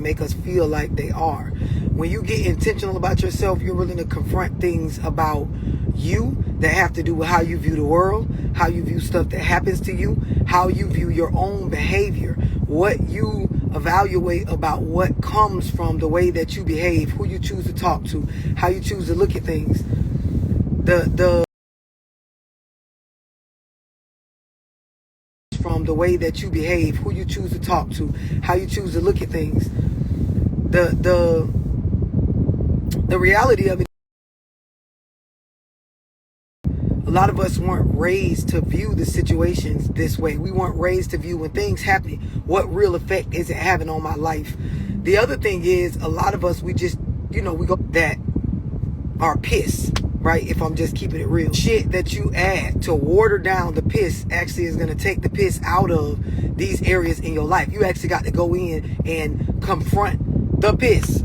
make us feel like they are. When you get intentional about yourself, you're willing to confront things about you that have to do with how you view the world, how you view stuff that happens to you, how you view your own behavior, what you evaluate about what comes from the way that you behave, who you choose to talk to, how you choose to look at things. From the way that you behave, who you choose to talk to, how you choose to look at things. The reality of it, a lot of us weren't raised to view the situations this way. We weren't raised to view when things happen, what real effect is it having on my life. The other thing is, a lot of us, we just, we go that are piss, right? If I'm just keeping it real. Shit that you add to water down the piss actually is going to take the piss out of these areas in your life. You actually got to go in and confront the piss,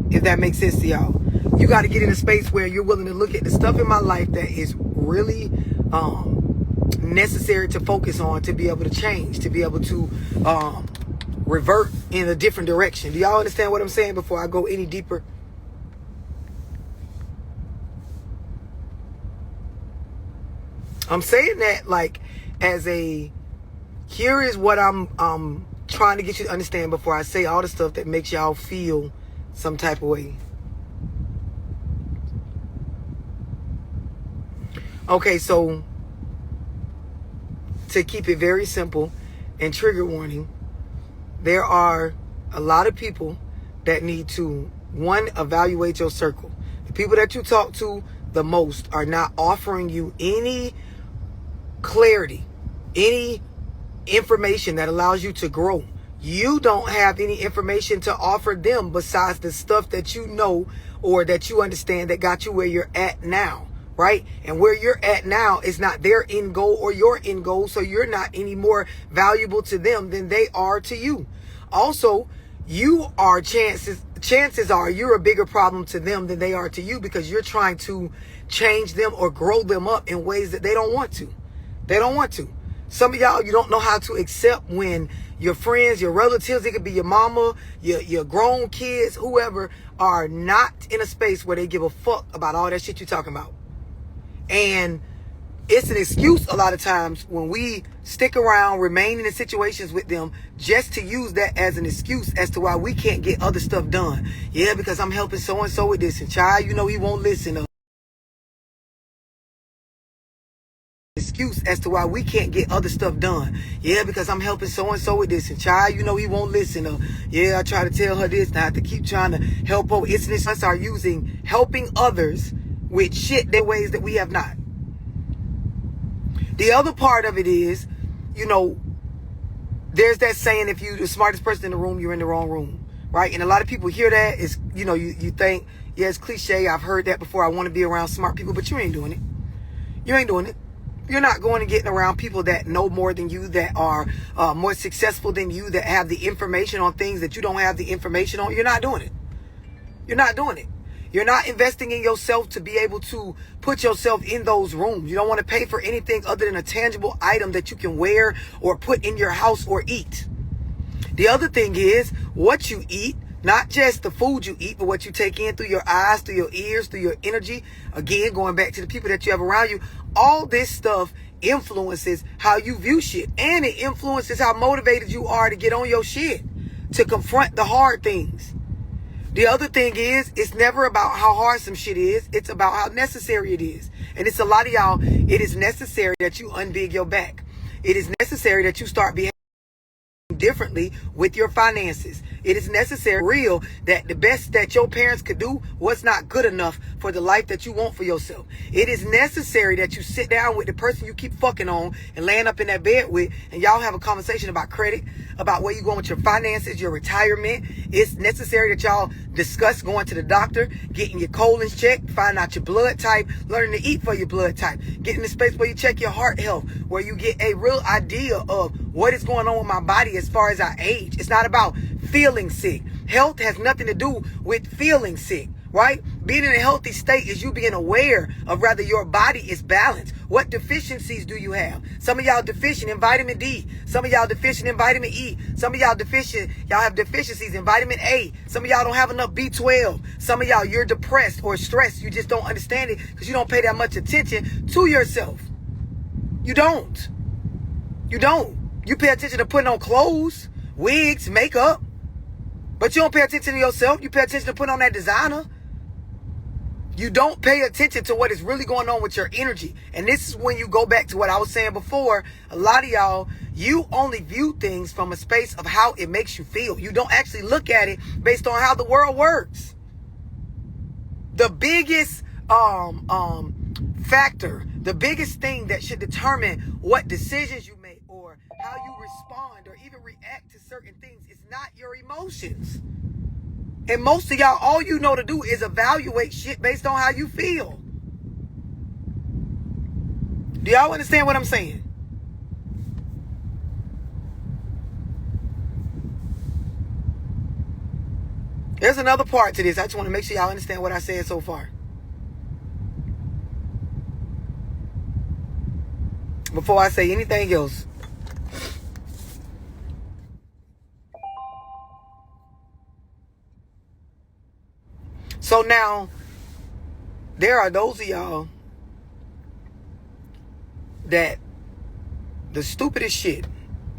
if that makes sense to y'all. You got to get in a space where you're willing to look at the stuff in my life that is really necessary to focus on, to be able to change, to be able to revert in a different direction. Do y'all understand what I'm saying before I go any deeper? I'm saying that like as here is what I'm trying to get you to understand before I say all the stuff that makes y'all feel some type of way. Okay, so to keep it very simple and trigger warning, there are a lot of people that need to, one, evaluate your circle. The people that you talk to the most are not offering you any clarity, any information that allows you to grow. You don't have any information to offer them besides the stuff that you know or that you understand that got you where you're at now, right? And where you're at now is not their end goal or your end goal, so you're not any more valuable to them than they are to you. Also, you are chances are you're a bigger problem to them than they are to you, because you're trying to change them or grow them up in ways that they don't want to. They don't want to. Some of y'all, you don't know how to accept when your friends, your relatives, it could be your mama, your grown kids, whoever, are not in a space where they give a fuck about all that shit you're talking about. And it's an excuse a lot of times when we stick around, remain in situations with them, just to use that as an excuse as to why we can't get other stuff done. Yeah, because I'm helping so-and-so with this, and child, he won't listen. Excuse as to why we can't get other stuff done. Yeah, because I'm helping so-and-so with this, and child, he won't listen. Yeah, I try to tell her this, and I have to keep trying to help her. It's this us are using helping others with shit in ways that we have not. The other part of it is, there's that saying, if you're the smartest person in the room, you're in the wrong room, right? And a lot of people hear that. It's, you think, yeah, it's cliche. I've heard that before. I want to be around smart people, but you ain't doing it. You ain't doing it. You're not going and getting around people that know more than you, that are more successful than you, that have the information on things that you don't have the information on. You're not doing it. You're not doing it. You're not investing in yourself to be able to put yourself in those rooms. You don't want to pay for anything other than a tangible item that you can wear or put in your house or eat. The other thing is what you eat, not just the food you eat, but what you take in through your eyes, through your ears, through your energy. Again, going back to the people that you have around you, all this stuff influences how you view shit. And it influences how motivated you are to get on your shit, to confront the hard things. The other thing is, it's never about how hard some shit is. It's about how necessary it is. And it's a lot of y'all, it is necessary that you unbig your back. It is necessary that you start behaving differently with your finances. It is necessary, real, that the best that your parents could do was not good enough for the life that you want for yourself. It is necessary that you sit down with the person you keep fucking on and laying up in that bed with, and y'all have a conversation about credit, about where you're going with your finances, your retirement. It's necessary that y'all discuss going to the doctor, getting your colons checked, find out your blood type, learning to eat for your blood type, getting in the space where you check your heart health, where you get a real idea of what is going on with my body as far as I age. It's not about feeling sick. Health has nothing to do with feeling sick, right? Being in a healthy state is you being aware of whether your body is balanced. What deficiencies do you have? Some of y'all deficient in vitamin D. Some of y'all deficient in vitamin E. Some of y'all have deficiencies in vitamin A. Some of y'all don't have enough B12. Some of y'all, you're depressed or stressed. You just don't understand it because you don't pay that much attention to yourself. You don't. You don't. You pay attention to putting on clothes, wigs, makeup, but you don't pay attention to yourself. You pay attention to putting on that designer. You don't pay attention to what is really going on with your energy. And this is when you go back to what I was saying before. A lot of y'all, you only view things from a space of how it makes you feel. You don't actually look at it based on how the world works. The biggest factor, the biggest thing that should determine what decisions you make or how you respond or even react to certain things is not your emotions. And most of y'all, all you know to do is evaluate shit based on how you feel. Do y'all understand what I'm saying? There's another part to this. I just want to make sure y'all understand what I said so far. Before I say anything else. So now, there are those of y'all that the stupidest shit,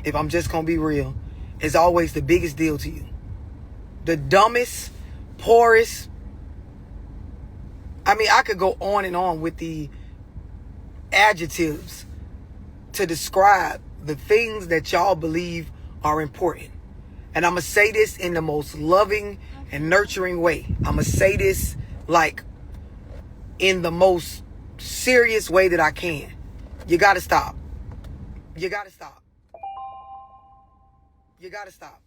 if I'm just going to be real, is always the biggest deal to you. The dumbest, poorest. I mean, I could go on and on with the adjectives to describe the things that y'all believe are important. And I'm going to say this in the most loving and nurturing way. I'm going to say this like in the most serious way that I can. You got to stop. You got to stop. You got to stop.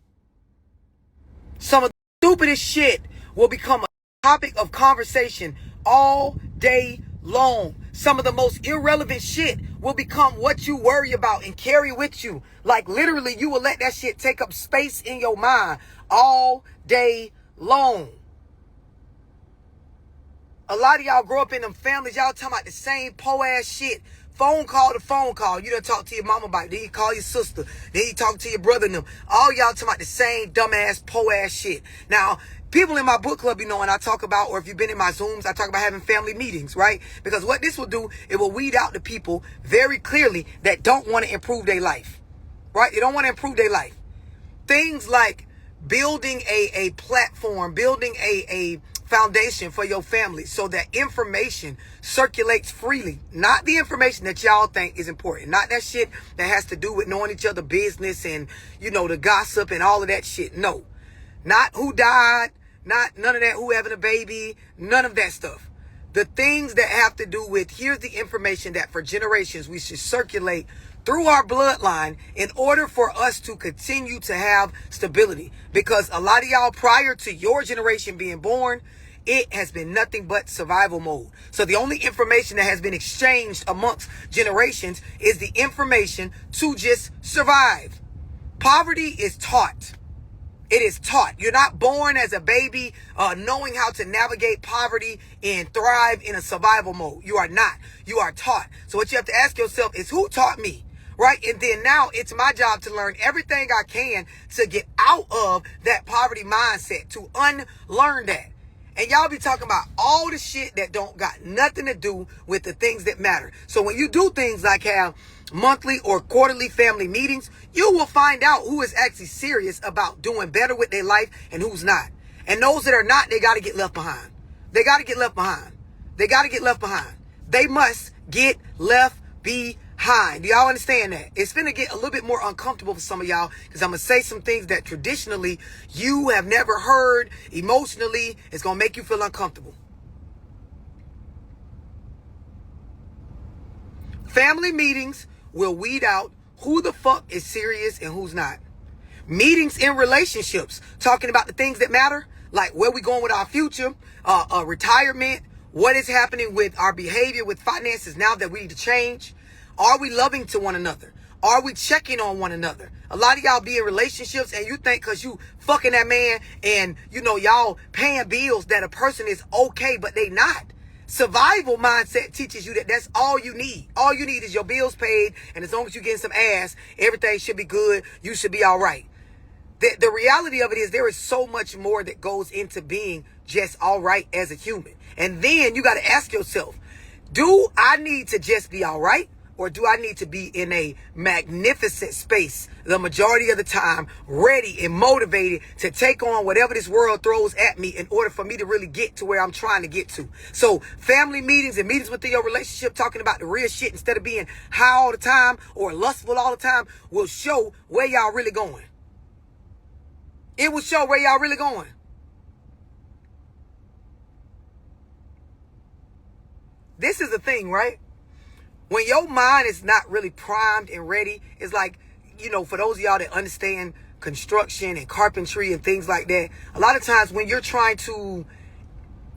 Some of the stupidest shit will become a topic of conversation all day long. Some of the most irrelevant shit will become what you worry about and carry with you. Like literally, you will let that shit take up space in your mind all day long. A lot of y'all grow up in them families. Y'all talking about the same po-ass shit. Phone call to phone call. You done talk to your mama about it. Then you call your sister. Then you talk to your brother and them. All y'all talking about the same dumbass po-ass shit. Now, people in my book club, you know, and I talk about, or if you've been in my Zooms, I talk about having family meetings, right? Because what this will do, it will weed out the people very clearly that don't want to improve their life, right? They don't want to improve their life. Things like building a platform, building a foundation for your family so that information circulates freely. Not the information that y'all think is important. Not that shit that has to do with knowing each other business and, you know, the gossip and all of that shit. No. Not who died. Not none of that, who having a baby. None of that stuff. The things that have to do with, here's the information that for generations we should circulate through our bloodline in order for us to continue to have stability. Because a lot of y'all prior to your generation being born, it has been nothing but survival mode. So the only information that has been exchanged amongst generations is the information to just survive. Poverty is taught. It is taught. You're not born as a baby knowing how to navigate poverty and thrive in a survival mode. You are not. You are taught. So what you have to ask yourself is, who taught me? Right? And then now it's my job to learn everything I can to get out of that poverty mindset, to unlearn that. And y'all be talking about all the shit that don't got nothing to do with the things that matter. So when you do things like have monthly or quarterly family meetings, you will find out who is actually serious about doing better with their life and who's not. And those that are not, they got to get left behind. They got to get left behind. They got to get left behind. They must get left behind. Do y'all understand that? It's going to get a little bit more uncomfortable for some of y'all because I'm going to say some things that traditionally you have never heard. Emotionally, it's going to make you feel uncomfortable. Family meetings will weed out who the fuck is serious and who's not. Meetings in relationships, talking about the things that matter, like where we going with our future, retirement, what is happening with our behavior with finances now that we need to change. Are we loving to one another? Are we checking on one another? A lot of y'all be in relationships and you think because you fucking that man and, you know, y'all paying bills that a person is okay, but they not. Survival mindset teaches you that that's all you need. All you need is your bills paid, and as long as you're getting some ass, everything should be good. You should be all right. The reality of it is there is so much more that goes into being just all right as a human. And then you got to ask yourself, do I need to just be all right? Or do I need to be in a magnificent space the majority of the time, ready and motivated to take on whatever this world throws at me in order for me to really get to where I'm trying to get to? So family meetings and meetings within your relationship, talking about the real shit instead of being high all the time or lustful all the time, will show where y'all really going. It will show where y'all really going. This is the thing, right? When your mind is not really primed and ready, it's like, you know, for those of y'all that understand construction and carpentry and things like that, a lot of times when you're trying to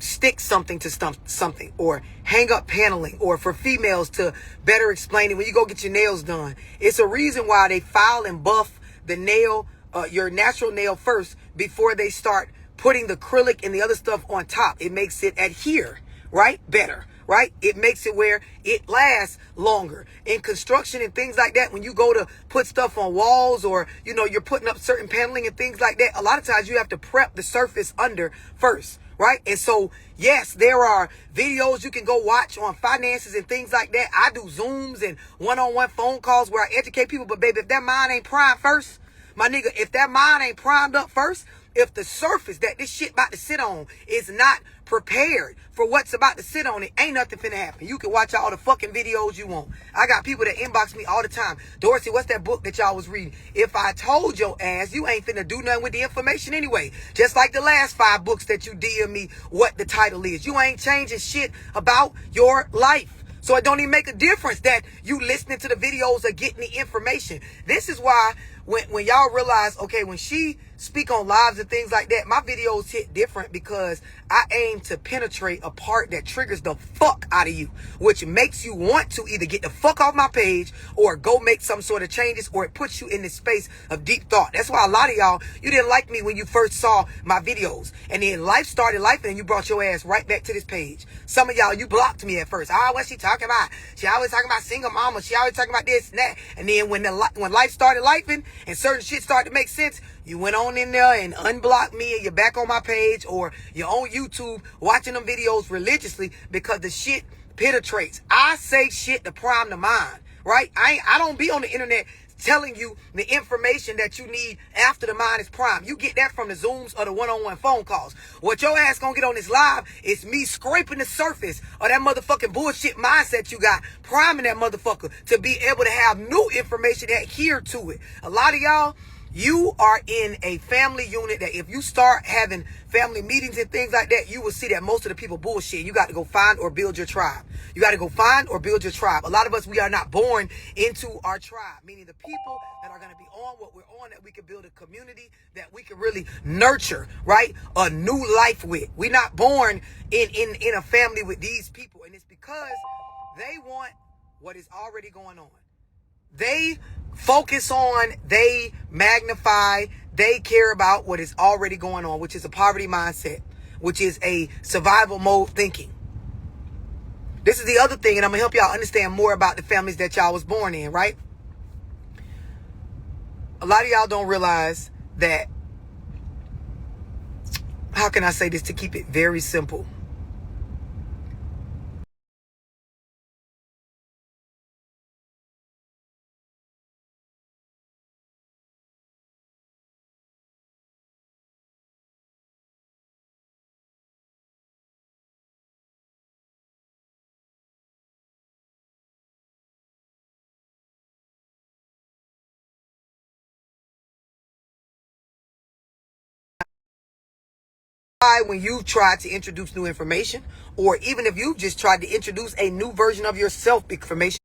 stick something to something or hang up paneling, or for females to better explain it, when you go get your nails done, it's a reason why they file and buff the nail, your natural nail first before they start putting the acrylic and the other stuff on top. It makes it adhere, right? Better. Right? It makes it where it lasts longer. In construction and things like that, when you go to put stuff on walls, or, you know, you're putting up certain paneling and things like that, a lot of times you have to prep the surface under first, right? And so, yes, there are videos you can go watch on finances and things like that. I do Zooms and one-on-one phone calls where I educate people, but baby, if that mind ain't primed first, my nigga, if that mind ain't primed up first, if the surface that this shit about to sit on is not prepared for what's about to sit on it, ain't nothing finna happen. You can watch all the fucking videos you want. I got people that inbox me all the time. Dorsey, what's that book that y'all was reading? If I told your ass, you ain't finna do nothing with the information anyway. Just like the last 5 books that you DM me what the title is. You ain't changing shit about your life. So it don't even make a difference that you listening to the videos or getting the information. This is why when y'all realize, okay, when she speak on lives and things like that, my videos hit different because I aim to penetrate a part that triggers the fuck out of you, which makes you want to either get the fuck off my page or go make some sort of changes, or it puts you in this space of deep thought. That's why a lot of y'all, you didn't like me when you first saw my videos, and then life started life and you brought your ass right back to this page. Some of y'all, you blocked me at first. Oh, what's she talking about? She always talking about single mama. She always talking about this and that. And then when life started lifing and certain shit started to make sense, you went on in there and unblocked me, and you're back on my page, or you're on YouTube watching them videos religiously because the shit penetrates. I say shit to prime the mind, right? I don't be on the internet telling you the information that you need after the mind is primed. You get that from the Zooms or the one-on-one phone calls. What your ass gonna get on this live is me scraping the surface of that motherfucking bullshit mindset you got, priming that motherfucker to be able to have new information that adhere to it. A lot of y'all, you are in a family unit that if you start having family meetings and things like that, you will see that most of the people bullshit. You got to go find or build your tribe. You got to go find or build your tribe. A lot of us, we are not born into our tribe, meaning the people that are going to be on what we're on, that we can build a community that we can really nurture, right? A new life with. We're not born in a family with these people. And it's because they want what is already going on. They focus on, they magnify, they care about what is already going on, which is a poverty mindset, which is a survival mode thinking. This is the other thing, and I'm going to help y'all understand more about the families that y'all was born in, right? A lot of y'all don't realize that, how can I say this to keep it very simple? When you try to introduce new information, or even if you just tried to introduce a new version of yourself, information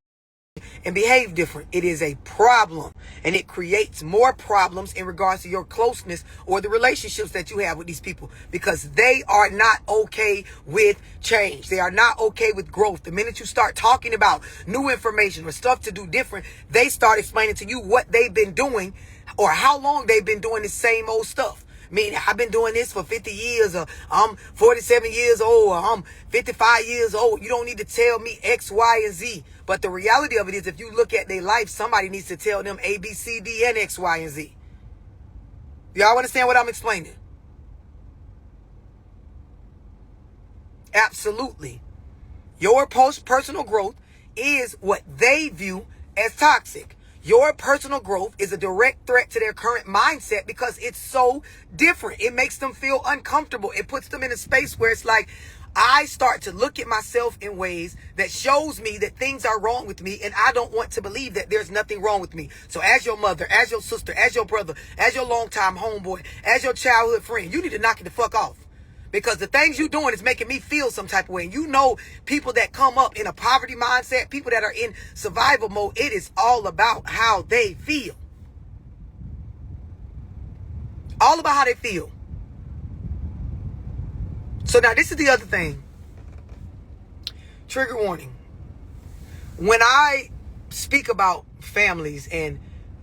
and behave different. It is a problem, and it creates more problems in regards to your closeness or the relationships that you have with these people, because they are not okay with change. They are not okay with growth. The minute you start talking about new information or stuff to do different, they start explaining to you what they've been doing or how long they've been doing the same old stuff. Meaning, I've been doing this for 50 years, or I'm 47 years old, or I'm 55 years old. You don't need to tell me X, Y, and Z. But the reality of it is, if you look at their life, somebody needs to tell them A, B, C, D, and X, Y, and Z. Y'all understand what I'm explaining? Absolutely. Your personal growth is what they view as toxic. Your personal growth is a direct threat to their current mindset because it's so different. It makes them feel uncomfortable. It puts them in a space where it's like, I start to look at myself in ways that shows me that things are wrong with me, and I don't want to believe that there's nothing wrong with me. So as your mother, as your sister, as your brother, as your longtime homeboy, as your childhood friend, you need to knock it the fuck off. Because the things you're doing is making me feel some type of way. And you know, people that come up in a poverty mindset, people that are in survival mode, it is all about how they feel. All about how they feel. So now this is the other thing. Trigger warning. When I speak about families and,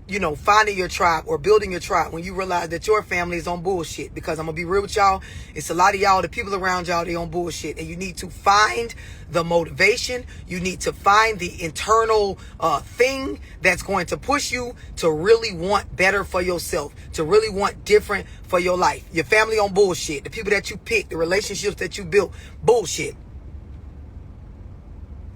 you know, finding your tribe or building your tribe, when you realize that your family is on bullshit, because I'm going to be real with y'all, it's a lot of y'all, the people around y'all, they on bullshit, and you need to find the motivation. You need to find the internal thing that's going to push you to really want better for yourself, to really want different for your life. Your family on bullshit. The people that you pick, the relationships that you built, bullshit.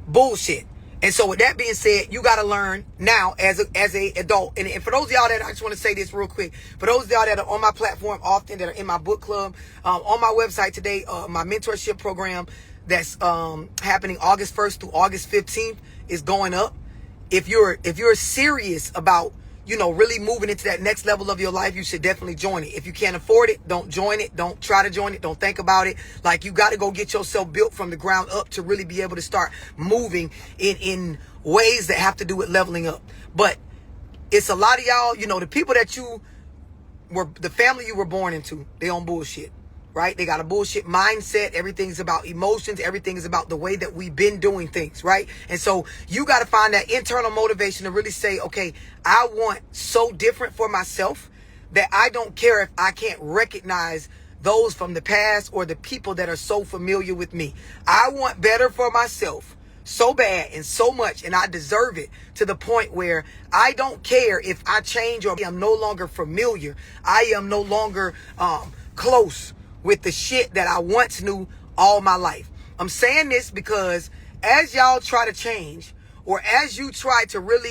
Bullshit. And so with that being said, you got to learn now as a adult. And for those of y'all that, I just want to say this real quick. For those of y'all that are on my platform often, that are in my book club, on my website today, my mentorship program that's happening August 1st through August 15th is going up. If you're serious about, you know, really moving into that next level of your life, you should definitely join it. If you can't afford it, don't join it. Don't try to join it. Don't think about it. Like, you got to go get yourself built from the ground up to really be able to start moving in ways that have to do with leveling up. But it's a lot of y'all, you know, the people that you were, the family you were born into, they on bullshit. Right? They got a bullshit mindset. Everything's about emotions. Everything is about the way that we've been doing things, right? And so you got to find that internal motivation to really say, okay, I want so different for myself that I don't care if I can't recognize those from the past or the people that are so familiar with me. I want better for myself so bad and so much, and I deserve it, to the point where I don't care if I change or I'm no longer familiar. I am no longer close with the shit that I once knew all my life. I'm saying this because as y'all try to change, or as you try to really